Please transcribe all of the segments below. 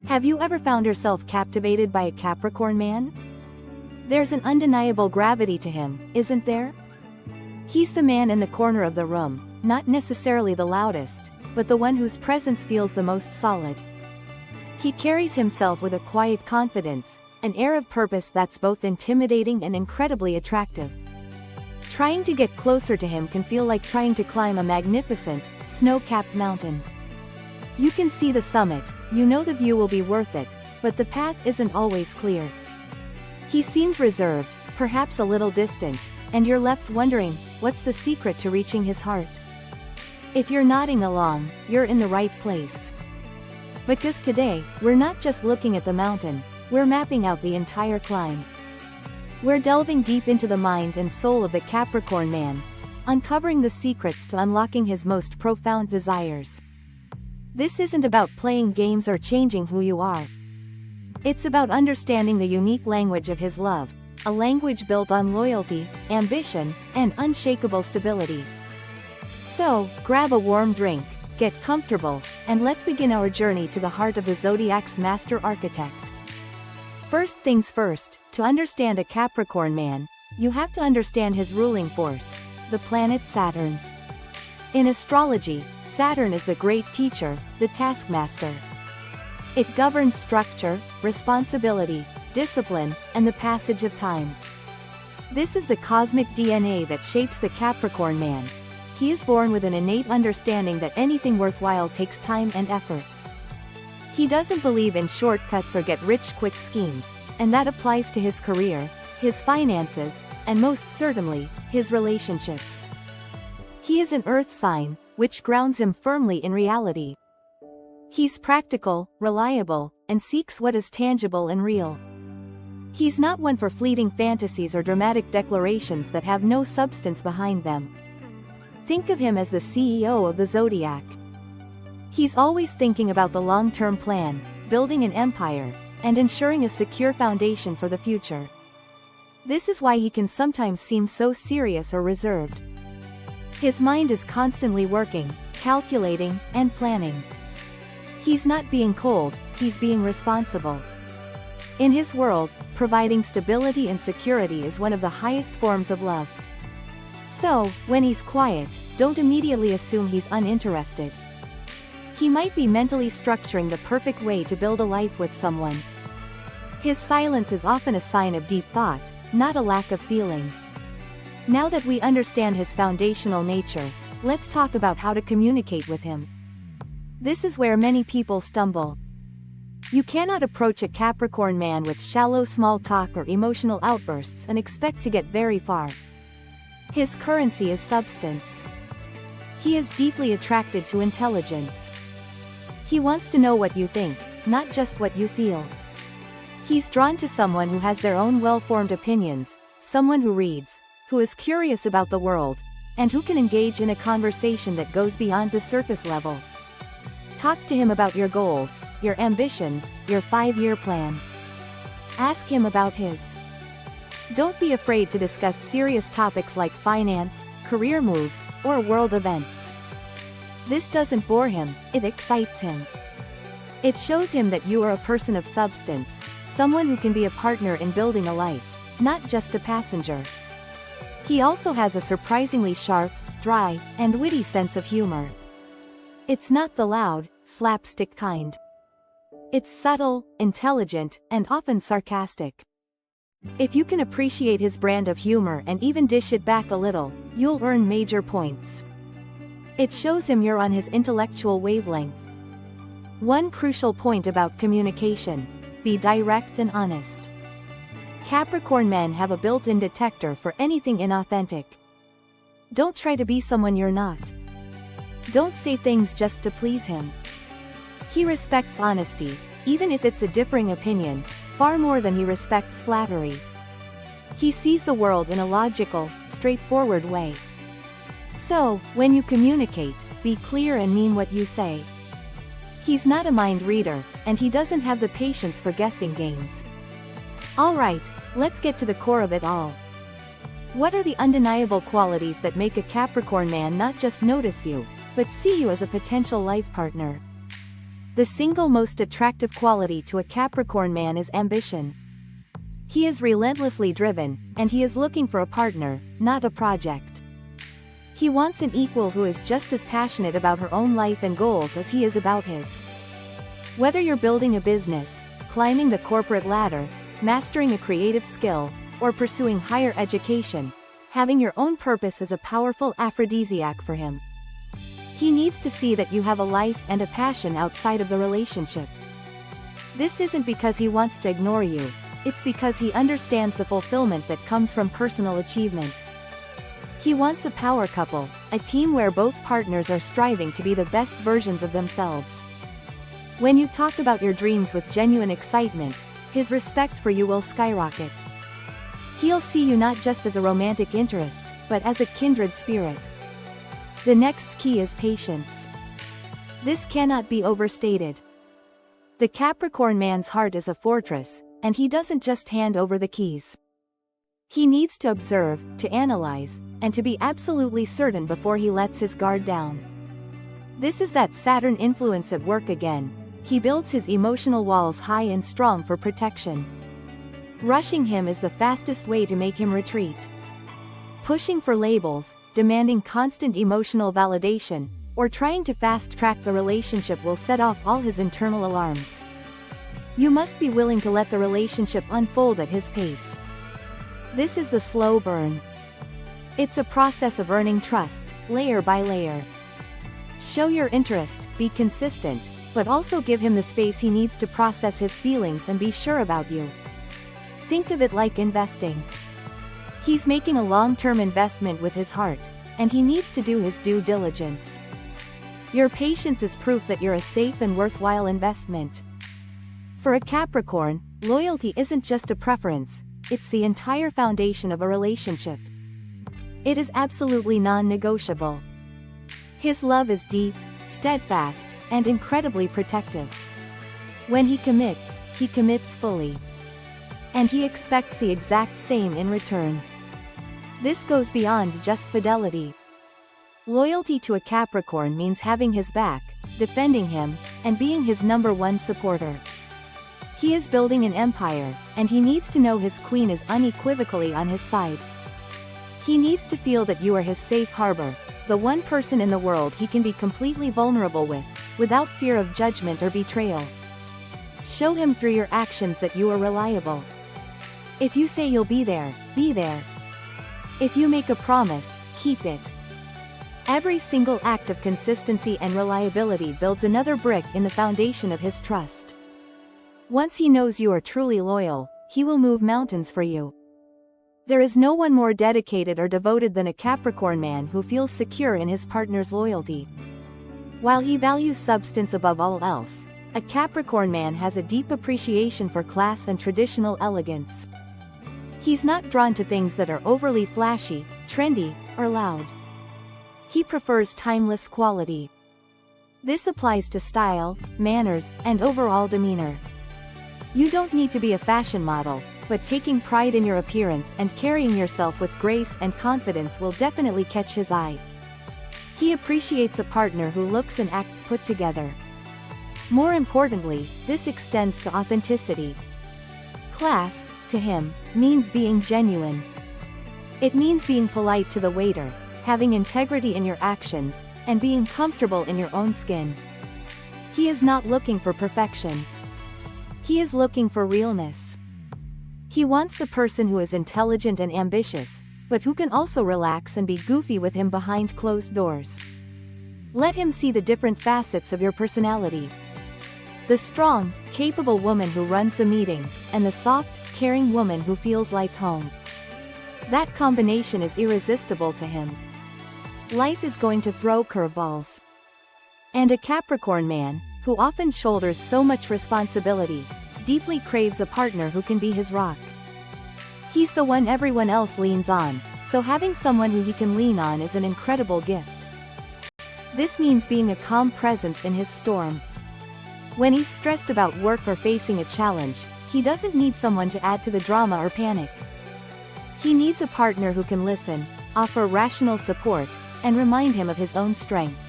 Have you ever found yourself captivated by a Capricorn man? There's an undeniable gravity to him, isn't there? He's the man in the corner of the room, not necessarily the loudest, but the one whose presence feels the most solid. He carries himself with a quiet confidence, an air of purpose that's both intimidating and incredibly attractive. Trying to get closer to him can feel like trying to climb a magnificent, snow-capped mountain. You can see the summit, you know the view will be worth it, but the path isn't always clear. He seems reserved, perhaps a little distant, and you're left wondering, what's the secret to reaching his heart? If you're nodding along, you're in the right place. Because today, we're not just looking at the mountain, we're mapping out the entire climb. We're delving deep into the mind and soul of the Capricorn man, uncovering the secrets to unlocking his most profound desires. This isn't about playing games or changing who you are. It's about understanding the unique language of his love, a language built on loyalty, ambition, and unshakable stability. So, grab a warm drink, get comfortable, and let's begin our journey to the heart of the Zodiac's master architect. First things first, to understand a Capricorn man, you have to understand his ruling force, the planet Saturn. In astrology, Saturn is the great teacher, the taskmaster. It governs structure, responsibility, discipline, and the passage of time. This is the cosmic DNA that shapes the Capricorn man. He is born with an innate understanding that anything worthwhile takes time and effort. He doesn't believe in shortcuts or get-rich-quick schemes, and that applies to his career, his finances, and most certainly, his relationships. He is an earth sign, which grounds him firmly in reality. He's practical, reliable, and seeks what is tangible and real. He's not one for fleeting fantasies or dramatic declarations that have no substance behind them. Think of him as the CEO of the Zodiac. He's always thinking about the long-term plan, building an empire, and ensuring a secure foundation for the future. This is why he can sometimes seem so serious or reserved. His mind is constantly working, calculating, and planning. He's not being cold, he's being responsible. In his world, providing stability and security is one of the highest forms of love. So, when he's quiet, don't immediately assume he's uninterested. He might be mentally structuring the perfect way to build a life with someone. His silence is often a sign of deep thought, not a lack of feeling. Now that we understand his foundational nature, let's talk about how to communicate with him. This is where many people stumble. You cannot approach a Capricorn man with shallow small talk or emotional outbursts and expect to get very far. His currency is substance. He is deeply attracted to intelligence. He wants to know what you think, not just what you feel. He's drawn to someone who has their own well-formed opinions, someone who reads, who is curious about the world, and who can engage in a conversation that goes beyond the surface level. Talk to him about your goals, your ambitions, your 5-year plan. Ask him about his. Don't be afraid to discuss serious topics like finance, career moves, or world events. This doesn't bore him, it excites him. It shows him that you are a person of substance, someone who can be a partner in building a life, not just a passenger. He also has a surprisingly sharp, dry, and witty sense of humor. It's not the loud, slapstick kind. It's subtle, intelligent, and often sarcastic. If you can appreciate his brand of humor and even dish it back a little, you'll earn major points. It shows him you're on his intellectual wavelength. One crucial point about communication: be direct and honest. Capricorn men have a built-in detector for anything inauthentic. Don't try to be someone you're not. Don't say things just to please him. He respects honesty, even if it's a differing opinion, far more than he respects flattery. He sees the world in a logical, straightforward way. So, when you communicate, be clear and mean what you say. He's not a mind reader, and he doesn't have the patience for guessing games. Alright, let's get to the core of it all. What are the undeniable qualities that make a Capricorn man not just notice you, but see you as a potential life partner? The single most attractive quality to a Capricorn man is ambition. He is relentlessly driven, and he is looking for a partner, not a project. He wants an equal who is just as passionate about her own life and goals as he is about his. Whether you're building a business, climbing the corporate ladder, mastering a creative skill, or pursuing higher education, having your own purpose is a powerful aphrodisiac for him. He needs to see that you have a life and a passion outside of the relationship. This isn't because he wants to ignore you, it's because he understands the fulfillment that comes from personal achievement. He wants a power couple, a team where both partners are striving to be the best versions of themselves. When you talk about your dreams with genuine excitement, his respect for you will skyrocket. He'll see you not just as a romantic interest, but as a kindred spirit. The next key is patience. This cannot be overstated. The Capricorn man's heart is a fortress, and he doesn't just hand over the keys. He needs to observe, to analyze, and to be absolutely certain before he lets his guard down. This is that Saturn influence at work again. He builds his emotional walls high and strong for protection. Rushing him is the fastest way to make him retreat. Pushing for labels, demanding constant emotional validation, or trying to fast-track the relationship will set off all his internal alarms. You must be willing to let the relationship unfold at his pace. This is the slow burn. It's a process of earning trust, layer by layer. Show your interest, be consistent, but also give him the space he needs to process his feelings and be sure about you. Think of it like investing. He's making a long-term investment with his heart, and he needs to do his due diligence. Your patience is proof that you're a safe and worthwhile investment. For a Capricorn, loyalty isn't just a preference, it's the entire foundation of a relationship. It is absolutely non-negotiable. His love is deep, steadfast, and incredibly protective. When he commits fully. And he expects the exact same in return. This goes beyond just fidelity. Loyalty to a Capricorn means having his back, defending him, and being his #1 supporter. He is building an empire, and he needs to know his queen is unequivocally on his side. He needs to feel that you are his safe harbor, the one person in the world he can be completely vulnerable with, without fear of judgment or betrayal. Show him through your actions that you are reliable. If you say you'll be there, be there. If you make a promise, keep it. Every single act of consistency and reliability builds another brick in the foundation of his trust. Once he knows you are truly loyal, he will move mountains for you. There is no one more dedicated or devoted than a Capricorn man who feels secure in his partner's loyalty. While he values substance above all else, a Capricorn man has a deep appreciation for class and traditional elegance. He's not drawn to things that are overly flashy, trendy, or loud. He prefers timeless quality. This applies to style, manners, and overall demeanor. You don't need to be a fashion model, but taking pride in your appearance and carrying yourself with grace and confidence will definitely catch his eye. He appreciates a partner who looks and acts put together. More importantly, this extends to authenticity. Class, to him, means being genuine. It means being polite to the waiter, having integrity in your actions, and being comfortable in your own skin. He is not looking for perfection. He is looking for realness. He wants the person who is intelligent and ambitious, but who can also relax and be goofy with him behind closed doors. Let him see the different facets of your personality. The strong, capable woman who runs the meeting, and the soft, caring woman who feels like home. That combination is irresistible to him. Life is going to throw curveballs. And a Capricorn man, who often shoulders so much responsibility, deeply craves a partner who can be his rock. He's the one everyone else leans on, so having someone who he can lean on is an incredible gift. This means being a calm presence in his storm. When he's stressed about work or facing a challenge, he doesn't need someone to add to the drama or panic. He needs a partner who can listen, offer rational support, and remind him of his own strength.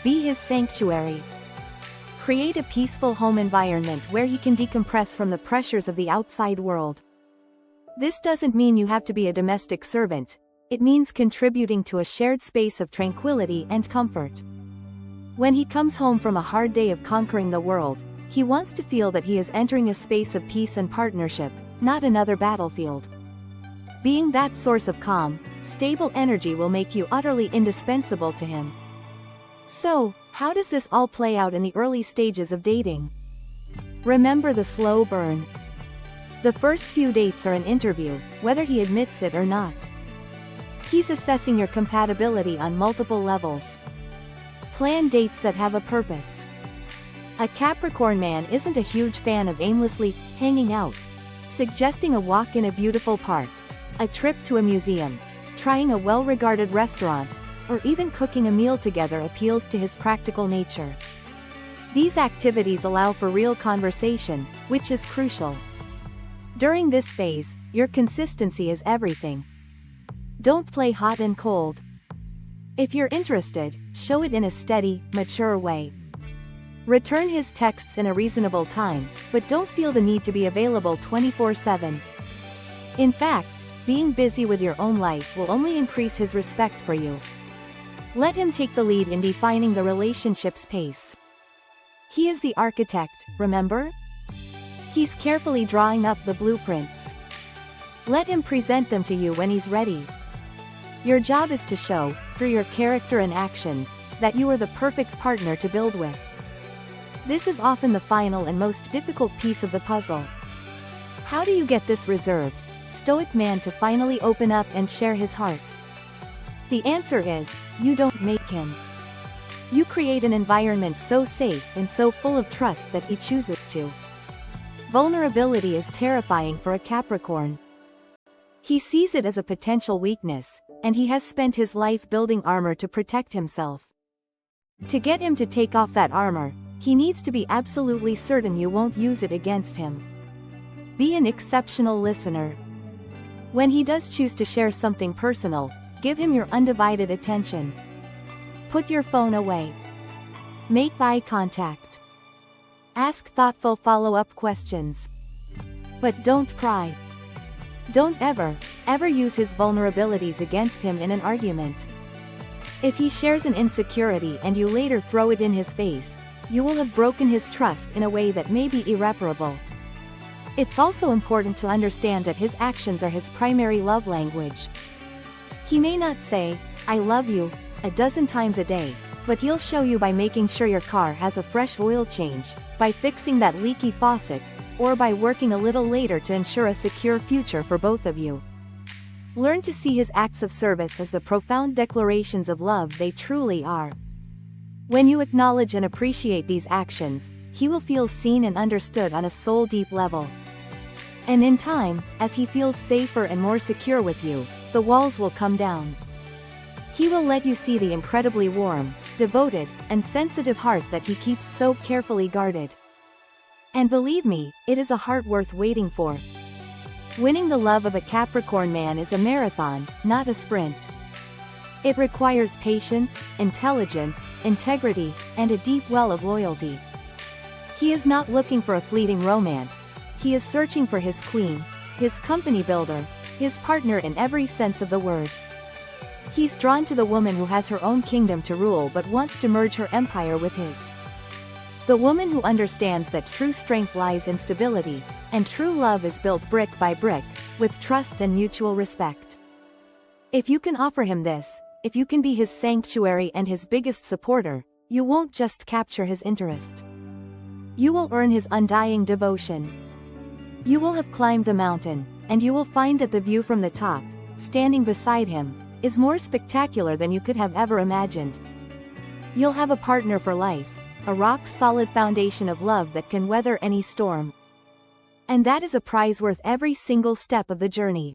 Be his sanctuary. Create a peaceful home environment where he can decompress from the pressures of the outside world. This doesn't mean you have to be a domestic servant, it means contributing to a shared space of tranquility and comfort. When he comes home from a hard day of conquering the world, he wants to feel that he is entering a space of peace and partnership, not another battlefield. Being that source of calm, stable energy will make you utterly indispensable to him. So, how does this all play out in the early stages of dating? Remember the slow burn. The first few dates are an interview, whether he admits it or not. He's assessing your compatibility on multiple levels. Plan dates that have a purpose. A Capricorn man isn't a huge fan of aimlessly hanging out. Suggesting a walk in a beautiful park, a trip to a museum, trying a well-regarded restaurant, or even cooking a meal together appeals to his practical nature. These activities allow for real conversation, which is crucial. During this phase, your consistency is everything. Don't play hot and cold. If you're interested, show it in a steady, mature way. Return his texts in a reasonable time, but don't feel the need to be available 24/7. In fact, being busy with your own life will only increase his respect for you. Let him take the lead in defining the relationship's pace. He is the architect, remember? He's carefully drawing up the blueprints. Let him present them to you when he's ready. Your job is to show, through your character and actions, that you are the perfect partner to build with. This is often the final and most difficult piece of the puzzle. How do you get this reserved, stoic man to finally open up and share his heart? The answer is, you don't make him. You create an environment so safe and so full of trust that he chooses to. Vulnerability is terrifying for a Capricorn. He sees it as a potential weakness, and he has spent his life building armor to protect himself. To get him to take off that armor, he needs to be absolutely certain you won't use it against him. Be an exceptional listener. When he does choose to share something personal, give him your undivided attention. Put your phone away. Make eye contact. Ask thoughtful follow-up questions. But don't pry. Don't ever use his vulnerabilities against him in an argument. If he shares an insecurity and you later throw it in his face, you will have broken his trust in a way that may be irreparable. It's also important to understand that his actions are his primary love language. He may not say, "I love you," a dozen times a day, but he'll show you by making sure your car has a fresh oil change, by fixing that leaky faucet, or by working a little later to ensure a secure future for both of you. Learn to see his acts of service as the profound declarations of love they truly are. When you acknowledge and appreciate these actions, he will feel seen and understood on a soul-deep level. And in time, as he feels safer and more secure with you, the walls will come down. He will let you see the incredibly warm, devoted, and sensitive heart that he keeps so carefully guarded. And believe me, it is a heart worth waiting for. Winning the love of a Capricorn man is a marathon, not a sprint. It requires patience, intelligence, integrity, and a deep well of loyalty. He is not looking for a fleeting romance. He is searching for his queen, his company builder, his partner in every sense of the word. He's drawn to the woman who has her own kingdom to rule but wants to merge her empire with his. The woman who understands that true strength lies in stability, and true love is built brick by brick, with trust and mutual respect. If you can offer him this, if you can be his sanctuary and his biggest supporter, you won't just capture his interest. You will earn his undying devotion. You will have climbed the mountain, and you will find that the view from the top, standing beside him, is more spectacular than you could have ever imagined. You'll have a partner for life, a rock-solid foundation of love that can weather any storm. And that is a prize worth every single step of the journey.